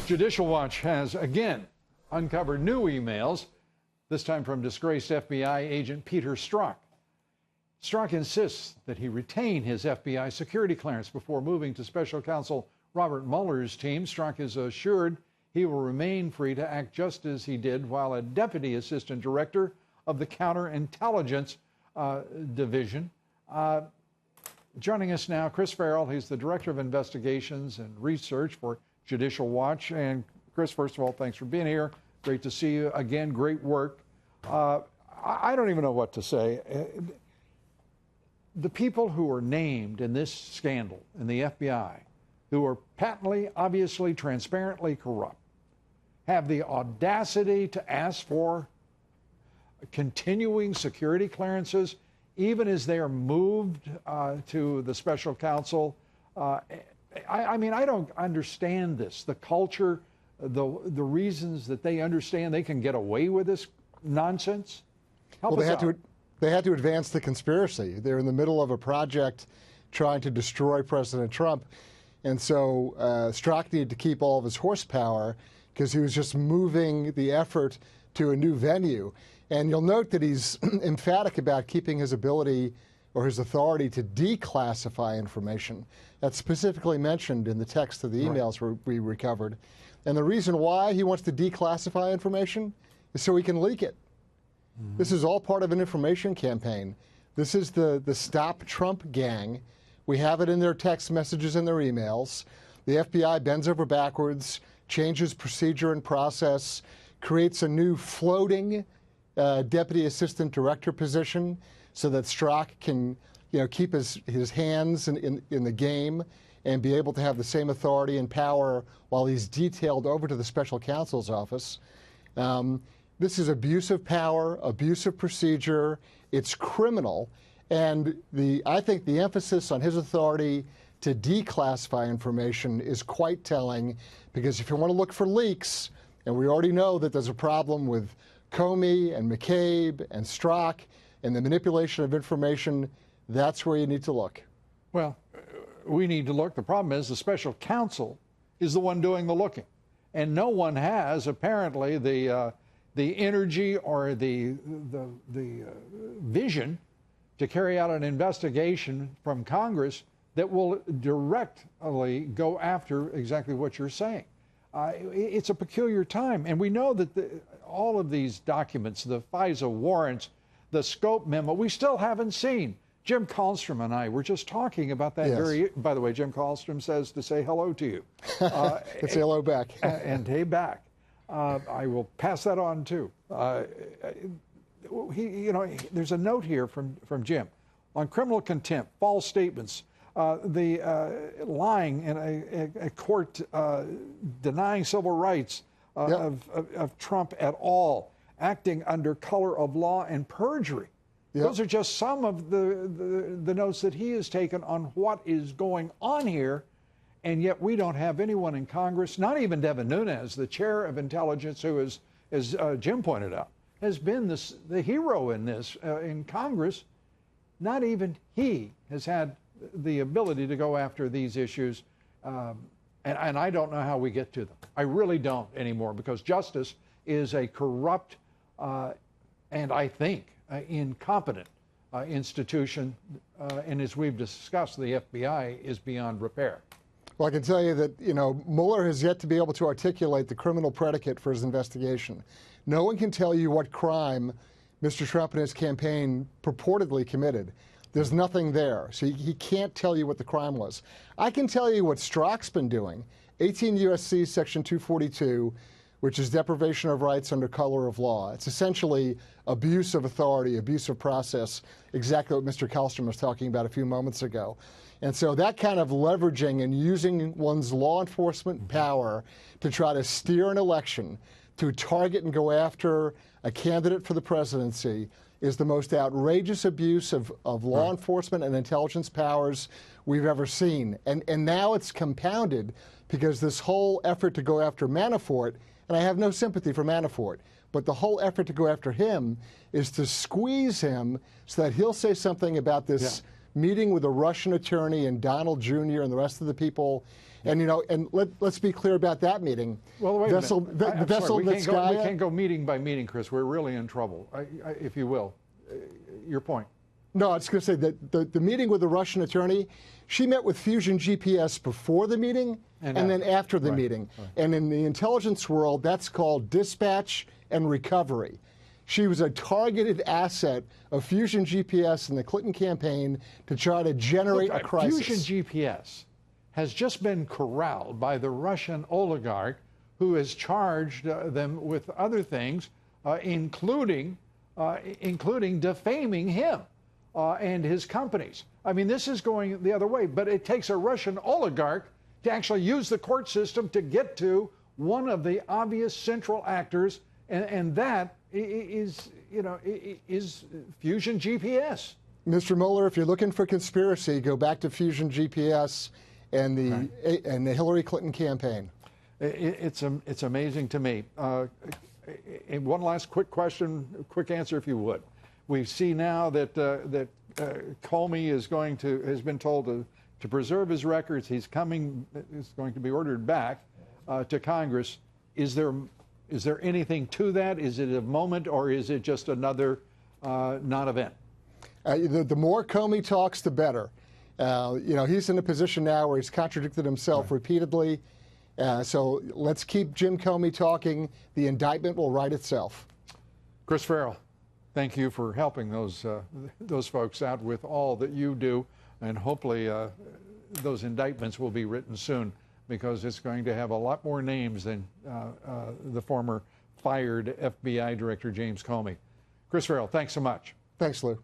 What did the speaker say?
Judicial Watch has again uncovered new emails, this time from disgraced FBI agent Peter Strzok. Strzok insists that he retain his FBI security clearance before moving to special counsel Robert Mueller's team. Strzok is assured he will remain free to act just as he did while a deputy assistant director of the counterintelligence division. Joining us now, Chris Farrell. He's the director of investigations and research for Judicial Watch. And Chris, first of all, thanks for being here. Great to see you again. Great work. I don't even know what to say. The people who are named in this scandal in the FBI, who are patently, obviously, transparently corrupt, have the audacity to ask for continuing security clearances, even as they are moved to the special counsel. I mean, I don't understand this. The culture, the reasons that they understand they can get away with this nonsense. Help us out. They had to advance the conspiracy. They're in the middle of a project trying to destroy President Trump. And so Strzok needed to keep all of his horsepower because he was just moving the effort to a new venue. And you'll note that he's emphatic about keeping his ability or his authority to declassify information. That's specifically mentioned in the text of the emails we recovered. And the reason why he wants to declassify information is so he can leak it. Mm-hmm. This is all part of an information campaign. This is the Stop Trump gang. We have it in their text messages and their emails. The FBI bends over backwards, changes procedure and process, creates a new floating deputy assistant director position so that Strzok can, keep his hands in the game and be able to have the same authority and power while he's detailed over to the special counsel's office. This is abuse of power, abuse of procedure. It's criminal. And I think the emphasis on his authority to declassify information is quite telling, because if you want to look for leaks, and we already know that there's a problem with Comey and McCabe and Strzok and the manipulation of information, that's where you need to look. Well, we need to look. The problem is the special counsel is the one doing the looking, and no one has apparently the energy or the vision to carry out an investigation from Congress that will directly go after exactly what you're saying. It's a peculiar time, and we know that all of these documents, the FISA warrants, the scope memo, we still haven't seen. Jim Kallstrom and I were just talking about that. Yes. By the way, Jim Kallstrom says to say hello to you. Say hello back. And hey back. I will pass that on too. There's a note here from Jim on criminal contempt, false statements, the lying in a court, denying civil rights of Trump at all, acting under color of law and perjury. Yep. Those are just some of the notes that he has taken on what is going on here, and yet we don't have anyone in Congress, not even Devin Nunes, the chair of intelligence, who is, as Jim pointed out, has been the hero in this in Congress. Not even he has had the ability to go after these issues, and I don't know how we get to them. I really don't anymore, because justice is a corrupt and I think incompetent institution, and as we've discussed, the FBI is beyond repair. Well, I can tell you that, Mueller has yet to be able to articulate the criminal predicate for his investigation. No one can tell you what crime Mr. Trump and his campaign purportedly committed. There's nothing there, so he can't tell you what the crime was. I can tell you what Strzok's been doing. 18 U.S.C. Section 242, which is deprivation of rights under color of law. It's essentially abuse of authority, abuse of process, exactly what Mr. Kallstrom was talking about a few moments ago. And so that kind of leveraging and using one's law enforcement power to try to steer an election, to target and go after a candidate for the presidency, is the most outrageous abuse of law enforcement and intelligence powers we've ever seen. And now it's compounded because this whole effort to go after Manafort, and I have no sympathy for Manafort, but the whole effort to go after him is to squeeze him so that he'll say something about this meeting with a Russian attorney and Donald Jr. and the rest of the people. And, you know, and let's be clear about that meeting. Well, wait a minute. The vessel we Vitskaya. can't go meeting by meeting, Chris. We're really in trouble, if you will. Your point. No, I was going to say that the meeting with the Russian attorney, she met with Fusion GPS before the meeting and then after the meeting. Right. And in the intelligence world, that's called dispatch and recovery. She was a targeted asset of Fusion GPS in the Clinton campaign to try to generate a crisis. Fusion GPS has just been corralled by the Russian oligarch who has charged them with other things, including defaming him and his companies. I mean, this is going the other way, but it takes a Russian oligarch to actually use the court system to get to one of the obvious central actors, and that is, you know, is Fusion GPS. Mr. Mueller, if you're looking for conspiracy, go back to Fusion GPS and the Hillary Clinton campaign. It's amazing to me. And one last quick question, quick answer, if you would. We see now that Comey has been told to preserve his records. He's going to be ordered back to Congress. Is there anything to that? Is it a moment, or is it just another non-event? The more Comey talks, the better. You know, he's in a position now where he's contradicted himself repeatedly. So let's keep Jim Comey talking. The indictment will write itself. Chris Farrell, thank you for helping those folks out with all that you do, and hopefully those indictments will be written soon, because it's going to have a lot more names than the former fired FBI Director James Comey. Chris Farrell, thanks so much. Thanks, Lou.